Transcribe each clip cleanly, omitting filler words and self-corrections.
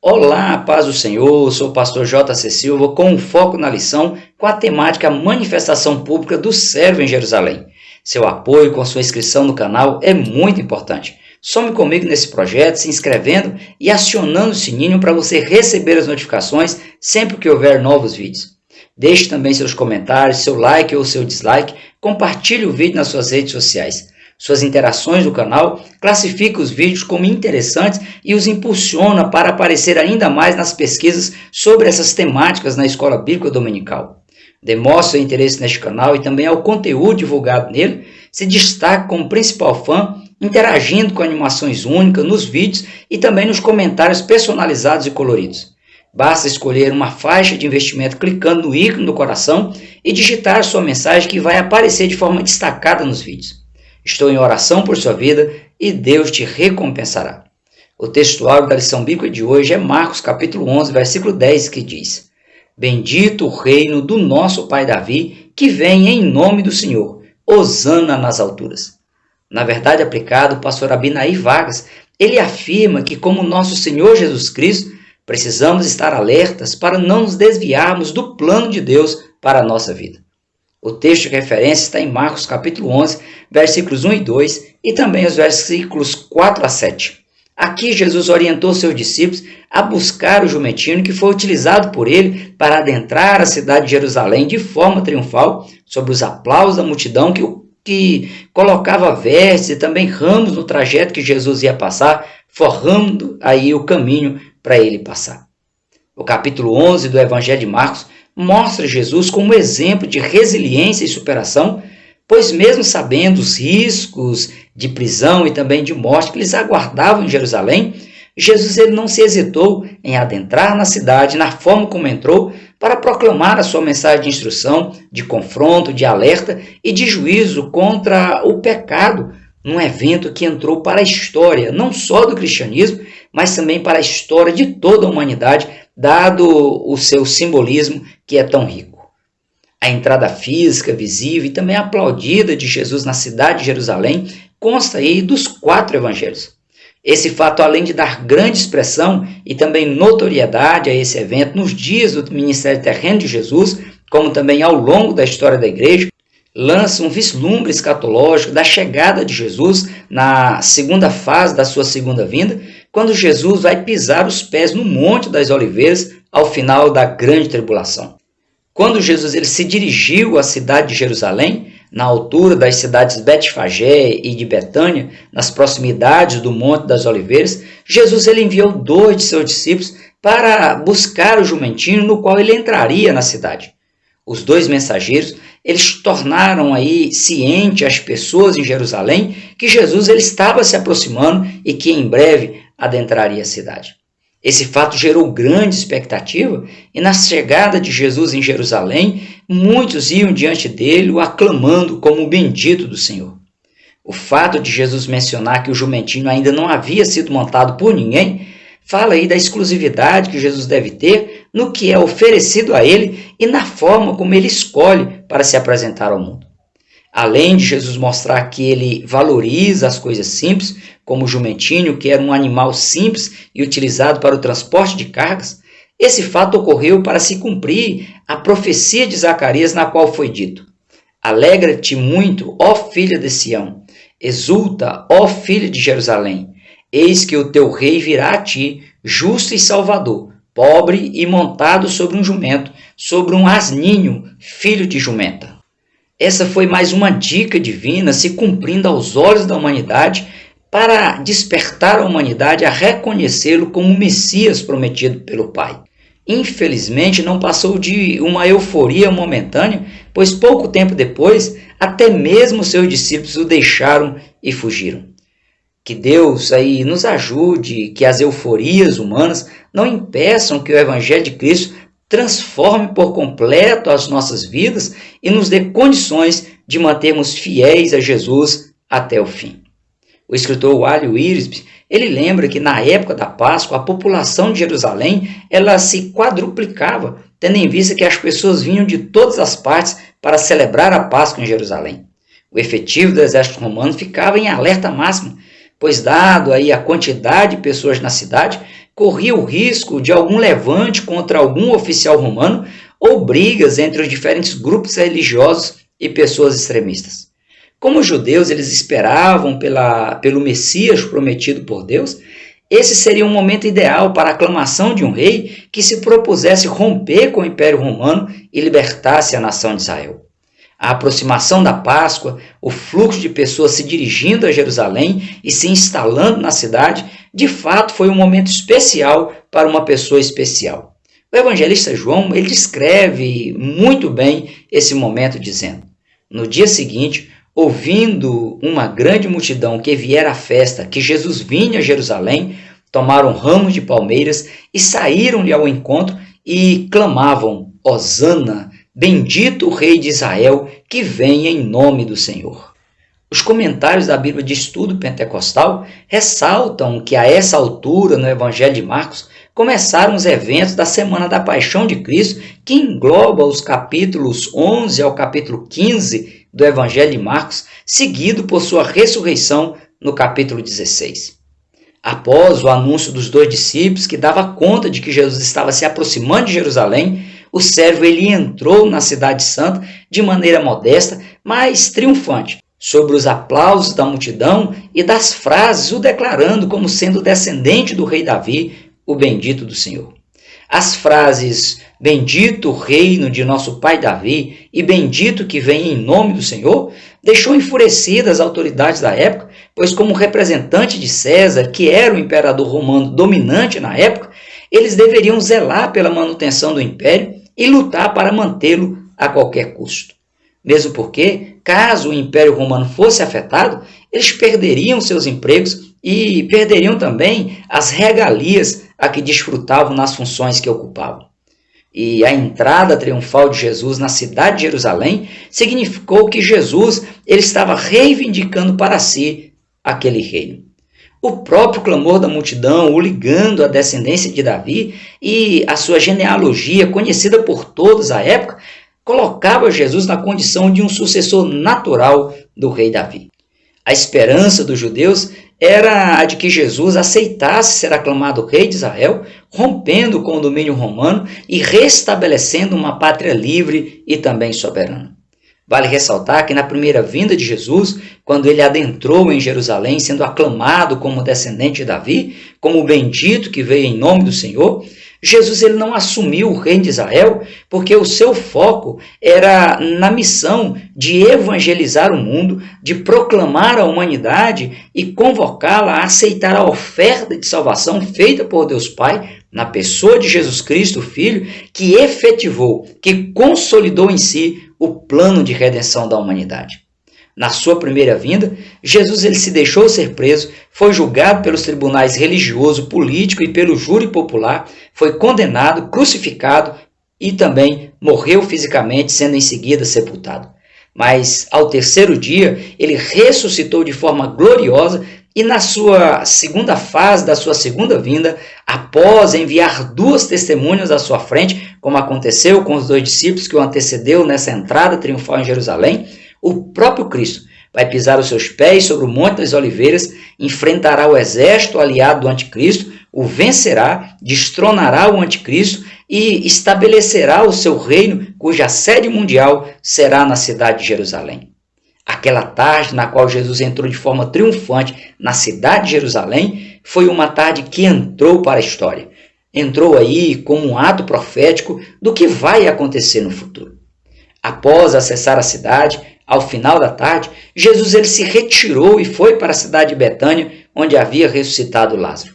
Olá, paz do Senhor, sou o pastor J.C. Silva com um foco na lição com a temática Manifestação Pública do Servo em Jerusalém. Seu apoio com sua inscrição no canal é muito importante. Some comigo nesse projeto, se inscrevendo e acionando o sininho para você receber as notificações sempre que houver novos vídeos. Deixe também seus comentários, seu like ou seu dislike, compartilhe o vídeo nas suas redes sociais. Suas interações no canal classificam os vídeos como interessantes e os impulsiona para aparecer ainda mais nas pesquisas sobre essas temáticas na Escola Bíblica Dominical. Demonstre seu interesse neste canal e também ao conteúdo divulgado nele, se destaque como principal fã, interagindo com animações únicas nos vídeos e também nos comentários personalizados e coloridos. Basta escolher uma faixa de investimento clicando no ícone do coração e digitar sua mensagem que vai aparecer de forma destacada nos vídeos. Estou em oração por sua vida e Deus te recompensará. O textuário da lição bíblica de hoje é Marcos capítulo 11, versículo 10, que diz: Bendito o reino do nosso pai Davi, que vem em nome do Senhor, hosana nas alturas. Na verdade aplicado, o pastor Abinaí Vargas, ele afirma que como nosso Senhor Jesus Cristo, precisamos estar alertas para não nos desviarmos do plano de Deus para a nossa vida. O texto de referência está em Marcos capítulo 11, versículos 1 e 2 e também os versículos 4 a 7. Aqui Jesus orientou seus discípulos a buscar o jumentinho que foi utilizado por ele para adentrar a cidade de Jerusalém de forma triunfal, sob os aplausos da multidão que colocava vestes e também ramos no trajeto que Jesus ia passar, forrando aí o caminho para ele passar. O capítulo 11 do Evangelho de Marcos mostra Jesus como exemplo de resiliência e superação, pois mesmo sabendo os riscos de prisão e também de morte que lhes aguardavam em Jerusalém, Jesus ele não se hesitou em adentrar na cidade na forma como entrou para proclamar a sua mensagem de instrução, de confronto, de alerta e de juízo contra o pecado, num evento que entrou para a história, não só do cristianismo, mas também para a história de toda a humanidade, dado o seu simbolismo que é tão rico. A entrada física, visível e também aplaudida de Jesus na cidade de Jerusalém consta aí dos 4 evangelhos. Esse fato, além de dar grande expressão e também notoriedade a esse evento nos dias do ministério terreno de Jesus, como também ao longo da história da igreja, lança um vislumbre escatológico da chegada de Jesus na segunda fase da sua segunda vinda, quando Jesus vai pisar os pés no Monte das Oliveiras ao final da grande tribulação. Quando Jesus ele se dirigiu à cidade de Jerusalém, na altura das cidades Betfagé e de Betânia, nas proximidades do Monte das Oliveiras, Jesus ele enviou 2 de seus discípulos para buscar o jumentinho no qual ele entraria na cidade. Os 2 mensageiros, eles tornaram aí ciente as pessoas em Jerusalém que Jesus ele estava se aproximando e que em breve adentraria a cidade. Esse fato gerou grande expectativa e na chegada de Jesus em Jerusalém, muitos iam diante dele o aclamando como o bendito do Senhor. O fato de Jesus mencionar que o jumentinho ainda não havia sido montado por ninguém, fala aí da exclusividade que Jesus deve ter no que é oferecido a ele e na forma como ele escolhe para se apresentar ao mundo. Além de Jesus mostrar que ele valoriza as coisas simples, como o jumentinho, que era um animal simples e utilizado para o transporte de cargas, esse fato ocorreu para se cumprir a profecia de Zacarias, na qual foi dito: Alegra-te muito, ó filha de Sião, exulta, ó filha de Jerusalém, eis que o teu rei virá a ti, justo e salvador, pobre e montado sobre um jumento, sobre um asninho, filho de jumenta. Essa foi mais uma dica divina se cumprindo aos olhos da humanidade para despertar a humanidade a reconhecê-lo como o Messias prometido pelo Pai. Infelizmente não passou de uma euforia momentânea, pois pouco tempo depois até mesmo seus discípulos o deixaram e fugiram. Que Deus aí nos ajude, que as euforias humanas não impeçam que o Evangelho de Cristo transforme por completo as nossas vidas e nos dê condições de mantermos fiéis a Jesus até o fim. O escritor Wally Wiersbe, ele lembra que na época da Páscoa a população de Jerusalém ela se quadruplicava, tendo em vista que as pessoas vinham de todas as partes para celebrar a Páscoa em Jerusalém. O efetivo do exército romano ficava em alerta máximo, pois dado aí a quantidade de pessoas na cidade, corria o risco de algum levante contra algum oficial romano ou brigas entre os diferentes grupos religiosos e pessoas extremistas. Como os judeus eles esperavam pelo Messias prometido por Deus, esse seria um momento ideal para a aclamação de um rei que se propusesse romper com o Império Romano e libertasse a nação de Israel. A aproximação da Páscoa, o fluxo de pessoas se dirigindo a Jerusalém e se instalando na cidade, de fato foi um momento especial para uma pessoa especial. O evangelista João ele descreve muito bem esse momento dizendo: no dia seguinte, ouvindo uma grande multidão que viera à festa, que Jesus vinha a Jerusalém, tomaram ramos de palmeiras e saíram-lhe ao encontro e clamavam: Hosana, bendito o Rei de Israel, que vem em nome do Senhor. Os comentários da Bíblia de Estudo Pentecostal ressaltam que a essa altura no Evangelho de Marcos começaram os eventos da Semana da Paixão de Cristo, que engloba os capítulos 11 ao capítulo 15 do Evangelho de Marcos, seguido por sua ressurreição no capítulo 16. Após o anúncio dos 2 discípulos, que dava conta de que Jesus estava se aproximando de Jerusalém, o servo ele entrou na cidade santa de maneira modesta, mas triunfante, sobre os aplausos da multidão e das frases o declarando como sendo descendente do rei Davi, o bendito do Senhor. As frases bendito o reino de nosso pai Davi e bendito que vem em nome do Senhor deixou enfurecidas as autoridades da época, pois como representante de César, que era o imperador romano dominante na época, eles deveriam zelar pela manutenção do império e lutar para mantê-lo a qualquer custo. Mesmo porque, caso o Império Romano fosse afetado, eles perderiam seus empregos e perderiam também as regalias a que desfrutavam nas funções que ocupavam. E a entrada triunfal de Jesus na cidade de Jerusalém significou que Jesus ele estava reivindicando para si aquele reino. O próprio clamor da multidão, o ligando à descendência de Davi e a sua genealogia, conhecida por todos à época, colocava Jesus na condição de um sucessor natural do rei Davi. A esperança dos judeus era a de que Jesus aceitasse ser aclamado rei de Israel, rompendo com o domínio romano e restabelecendo uma pátria livre e também soberana. Vale ressaltar que na primeira vinda de Jesus, quando ele adentrou em Jerusalém, sendo aclamado como descendente de Davi, como o bendito que veio em nome do Senhor, Jesus ele não assumiu o reino de Israel porque o seu foco era na missão de evangelizar o mundo, de proclamar a humanidade e convocá-la a aceitar a oferta de salvação feita por Deus Pai na pessoa de Jesus Cristo, o Filho, que efetivou, que consolidou em si o plano de redenção da humanidade. Na sua primeira vinda, Jesus ele se deixou ser preso, foi julgado pelos tribunais religioso, político e pelo júri popular, foi condenado, crucificado e também morreu fisicamente, sendo em seguida sepultado. Mas ao terceiro dia, ele ressuscitou de forma gloriosa e na sua segunda fase da sua segunda vinda, após enviar 2 testemunhas à sua frente, como aconteceu com os 2 discípulos que o antecedeu nessa entrada triunfal em Jerusalém, o próprio Cristo vai pisar os seus pés sobre o Monte das Oliveiras, enfrentará o exército aliado do anticristo, o vencerá, destronará o anticristo e estabelecerá o seu reino, cuja sede mundial será na cidade de Jerusalém. Aquela tarde na qual Jesus entrou de forma triunfante na cidade de Jerusalém foi uma tarde que entrou para a história. Entrou aí como um ato profético do que vai acontecer no futuro. Após acessar a cidade, ao final da tarde, Jesus ele se retirou e foi para a cidade de Betânia, onde havia ressuscitado Lázaro.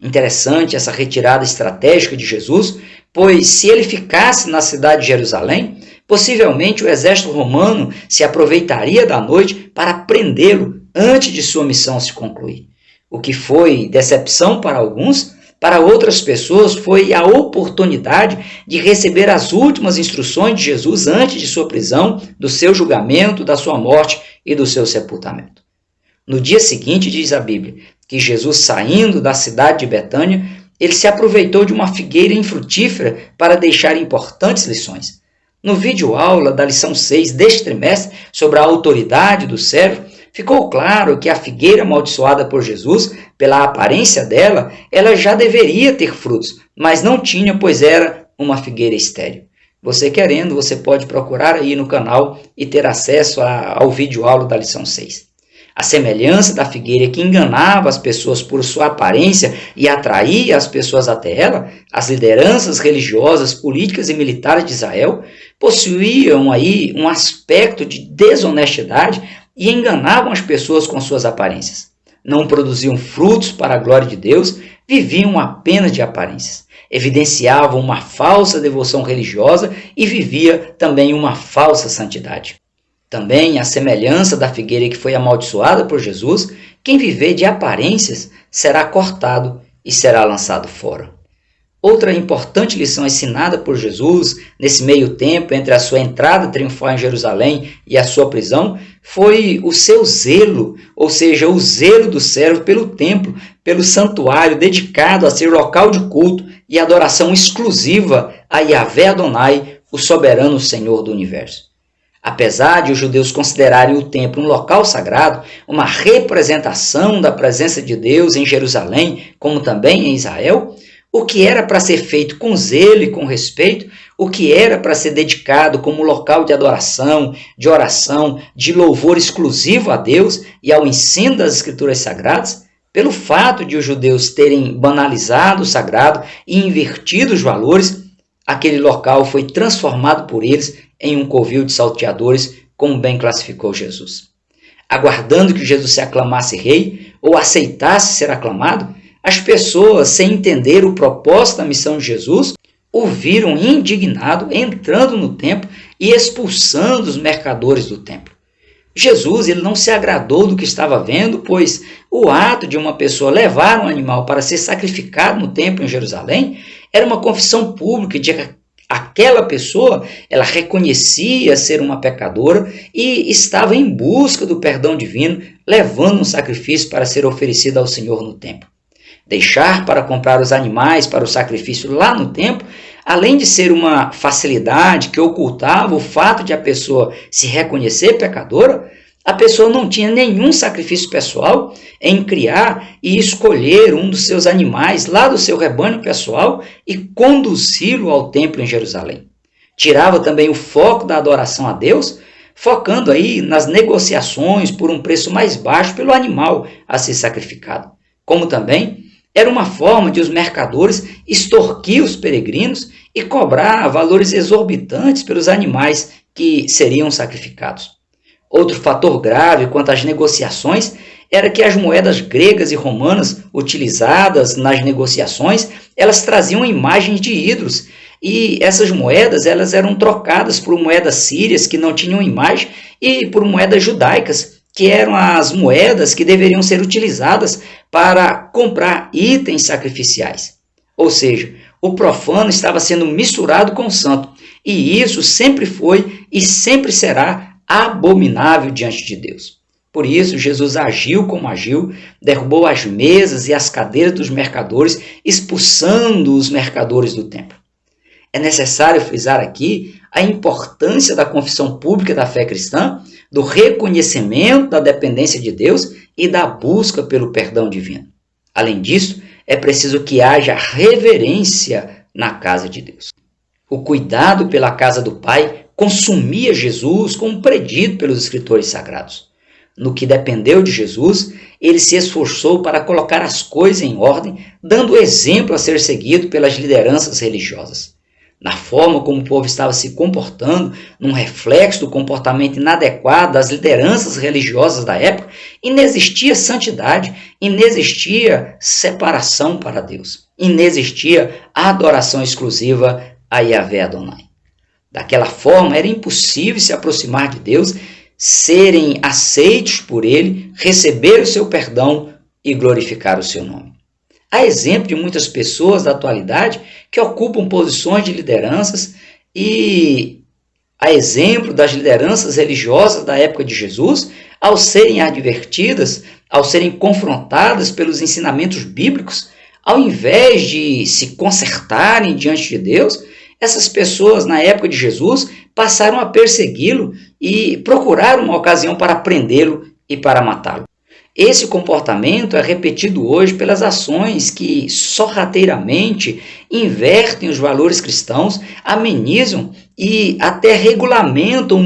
Interessante essa retirada estratégica de Jesus, pois se ele ficasse na cidade de Jerusalém, possivelmente o exército romano se aproveitaria da noite para prendê-lo antes de sua missão se concluir. O que foi decepção para alguns, para outras pessoas foi a oportunidade de receber as últimas instruções de Jesus antes de sua prisão, do seu julgamento, da sua morte e do seu sepultamento. No dia seguinte, diz a Bíblia, que Jesus, saindo da cidade de Betânia, ele se aproveitou de uma figueira infrutífera para deixar importantes lições. No vídeo aula da lição 6 deste trimestre, sobre a autoridade do servo, Ficou claro que a figueira amaldiçoada por Jesus, pela aparência dela, ela já deveria ter frutos, mas não tinha, pois era uma figueira estéril. Você querendo, você pode procurar aí no canal e ter acesso ao vídeo aula da lição 6. A semelhança da figueira que enganava as pessoas por sua aparência e atraía as pessoas até ela, as lideranças religiosas, políticas e militares de Israel possuíam aí um aspecto de desonestidade e enganavam as pessoas com suas aparências. Não produziam frutos para a glória de Deus, viviam apenas de aparências. Evidenciavam uma falsa devoção religiosa e vivia também uma falsa santidade. Também, à semelhança da figueira que foi amaldiçoada por Jesus, quem viver de aparências será cortado e será lançado fora. Outra importante lição ensinada por Jesus nesse meio tempo entre a sua entrada triunfal em Jerusalém e a sua prisão foi o seu zelo, ou seja, o zelo do servo pelo templo, pelo santuário dedicado a ser local de culto e adoração exclusiva a Yahvé Adonai, o soberano Senhor do universo. Apesar de os judeus considerarem o templo um local sagrado, uma representação da presença de Deus em Jerusalém, como também em Israel, o que era para ser feito com zelo e com respeito, o que era para ser dedicado como local de adoração, de oração, de louvor exclusivo a Deus e ao ensino das Escrituras Sagradas, pelo fato de os judeus terem banalizado o sagrado e invertido os valores, aquele local foi transformado por eles em um covil de salteadores, como bem classificou Jesus. Aguardando que Jesus se aclamasse rei ou aceitasse ser aclamado, as pessoas, sem entender o propósito da missão de Jesus, o viram indignado, entrando no templo e expulsando os mercadores do templo. Jesus ele não se agradou do que estava vendo, pois o ato de uma pessoa levar um animal para ser sacrificado no templo em Jerusalém era uma confissão pública de que aquela pessoa ela reconhecia ser uma pecadora e estava em busca do perdão divino, levando um sacrifício para ser oferecido ao Senhor no templo. Deixar para comprar os animais para o sacrifício lá no templo, além de ser uma facilidade que ocultava o fato de a pessoa se reconhecer pecadora, a pessoa não tinha nenhum sacrifício pessoal em criar e escolher um dos seus animais lá do seu rebanho pessoal e conduzi-lo ao templo em Jerusalém. Tirava também o foco da adoração a Deus, focando aí nas negociações por um preço mais baixo pelo animal a ser sacrificado. Como também era uma forma de os mercadores extorquir os peregrinos e cobrar valores exorbitantes pelos animais que seriam sacrificados. Outro fator grave quanto às negociações era que as moedas gregas e romanas utilizadas nas negociações, elas traziam imagens de ídolos, e essas moedas elas eram trocadas por moedas sírias que não tinham imagem e por moedas judaicas, que eram as moedas que deveriam ser utilizadas para comprar itens sacrificiais. Ou seja, o profano estava sendo misturado com o santo, e isso sempre foi e sempre será abominável diante de Deus. Por isso, Jesus agiu como agiu, derrubou as mesas e as cadeiras dos mercadores, expulsando os mercadores do templo. É necessário frisar aqui a importância da confissão pública da fé cristã, do reconhecimento da dependência de Deus e da busca pelo perdão divino. Além disso, é preciso que haja reverência na casa de Deus. O cuidado pela casa do Pai consumia Jesus como predito pelos escritores sagrados. No que dependeu de Jesus, ele se esforçou para colocar as coisas em ordem, dando exemplo a ser seguido pelas lideranças religiosas. Na forma como o povo estava se comportando, num reflexo do comportamento inadequado das lideranças religiosas da época, inexistia santidade, inexistia separação para Deus, inexistia adoração exclusiva a Yahvé Adonai. Daquela forma, era impossível se aproximar de Deus, serem aceitos por Ele, receber o seu perdão e glorificar o seu nome. Há exemplo de muitas pessoas da atualidade que ocupam posições de lideranças e há exemplo das lideranças religiosas da época de Jesus, ao serem advertidas, ao serem confrontadas pelos ensinamentos bíblicos, ao invés de se consertarem diante de Deus, essas pessoas na época de Jesus passaram a persegui-lo e procuraram uma ocasião para prendê-lo e para matá-lo. Esse comportamento é repetido hoje pelas ações que sorrateiramente invertem os valores cristãos, amenizam e até regulamentam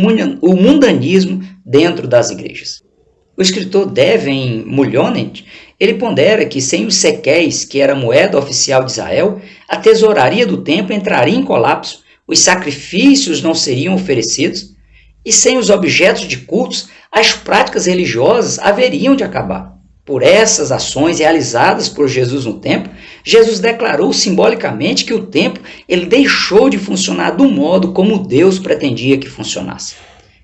o mundanismo dentro das igrejas. O escritor Devin Mullonet, ele pondera que sem os sequéis, que era a moeda oficial de Israel, a tesouraria do templo entraria em colapso, os sacrifícios não seriam oferecidos, e sem os objetos de cultos, as práticas religiosas haveriam de acabar. Por essas ações realizadas por Jesus no templo, Jesus declarou simbolicamente que o templo ele deixou de funcionar do modo como Deus pretendia que funcionasse.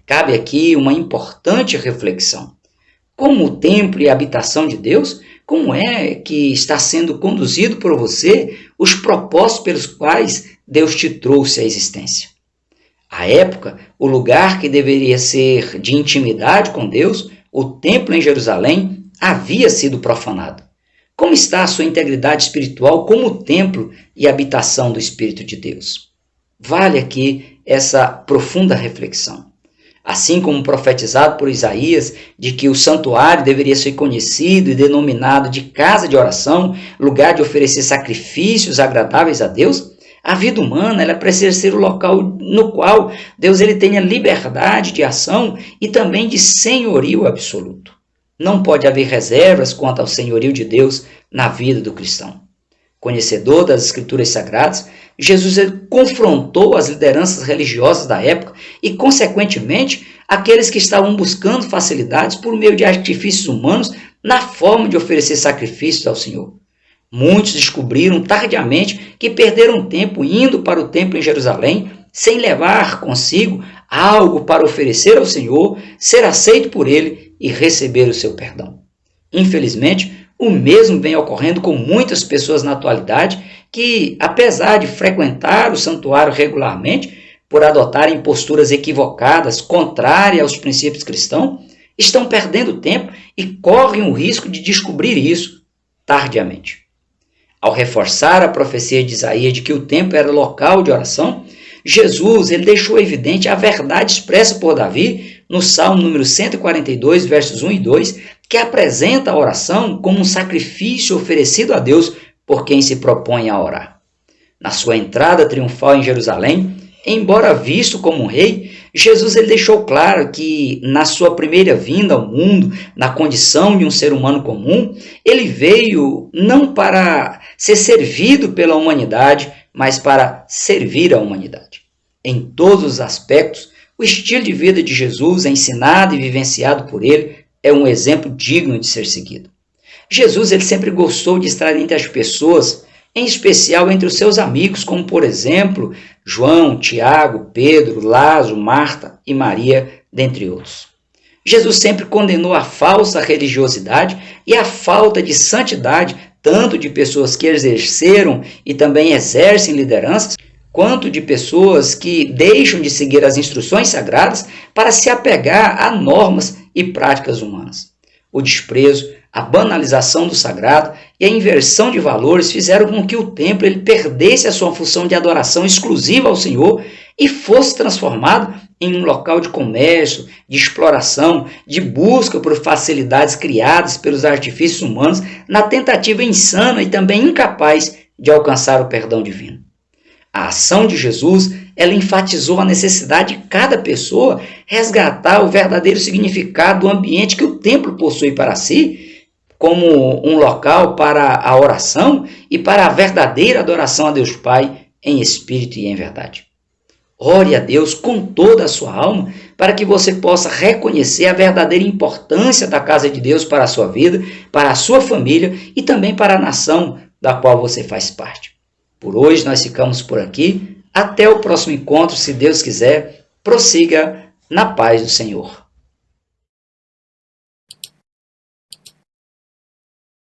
Cabe aqui uma importante reflexão. Como o templo e a habitação de Deus, como é que está sendo conduzido por você os propósitos pelos quais Deus te trouxe à existência? À época, o lugar que deveria ser de intimidade com Deus, o templo em Jerusalém, havia sido profanado. Como está a sua integridade espiritual como templo e habitação do Espírito de Deus? Vale aqui essa profunda reflexão. Assim como profetizado por Isaías, de que o santuário deveria ser conhecido e denominado de casa de oração, lugar de oferecer sacrifícios agradáveis a Deus, a vida humana ela precisa ser o local no qual Deus ele tenha liberdade de ação e também de senhorio absoluto. Não pode haver reservas quanto ao senhorio de Deus na vida do cristão. Conhecedor das Escrituras Sagradas, Jesus ele confrontou as lideranças religiosas da época e, consequentemente, aqueles que estavam buscando facilidades por meio de artifícios humanos na forma de oferecer sacrifícios ao Senhor. Muitos descobriram tardiamente que perderam tempo indo para o templo em Jerusalém sem levar consigo algo para oferecer ao Senhor, ser aceito por Ele e receber o seu perdão. Infelizmente, o mesmo vem ocorrendo com muitas pessoas na atualidade que, apesar de frequentar o santuário regularmente, por adotarem posturas equivocadas, contrárias aos princípios cristãos, estão perdendo tempo e correm o risco de descobrir isso tardiamente. Ao reforçar a profecia de Isaías de que o templo era local de oração, Jesus ele deixou evidente a verdade expressa por Davi no Salmo número 142, versos 1 e 2, que apresenta a oração como um sacrifício oferecido a Deus por quem se propõe a orar. Na sua entrada triunfal em Jerusalém, embora visto como um rei, Jesus ele deixou claro que na sua primeira vinda ao mundo, na condição de um ser humano comum, ele veio não para ser servido pela humanidade, mas para servir a humanidade. Em todos os aspectos, o estilo de vida de Jesus, ensinado e vivenciado por ele, é um exemplo digno de ser seguido. Jesus ele sempre gostou de estar entre as pessoas, em especial entre os seus amigos, como por exemplo, João, Tiago, Pedro, Lázaro, Marta e Maria, dentre outros. Jesus sempre condenou a falsa religiosidade e a falta de santidade, tanto de pessoas que exerceram e também exercem lideranças, quanto de pessoas que deixam de seguir as instruções sagradas para se apegar a normas e práticas humanas. O desprezo, a banalização do sagrado e a inversão de valores fizeram com que o templo ele perdesse a sua função de adoração exclusiva ao Senhor e fosse transformado em um local de comércio, de exploração, de busca por facilidades criadas pelos artifícios humanos na tentativa insana e também incapaz de alcançar o perdão divino. A ação de Jesus, ela enfatizou a necessidade de cada pessoa resgatar o verdadeiro significado do ambiente que o templo possui para si, como um local para a oração e para a verdadeira adoração a Deus Pai em espírito e em verdade. Ore a Deus com toda a sua alma para que você possa reconhecer a verdadeira importância da casa de Deus para a sua vida, para a sua família e também para a nação da qual você faz parte. Por hoje nós ficamos por aqui. Até o próximo encontro, se Deus quiser. Prossiga na paz do Senhor.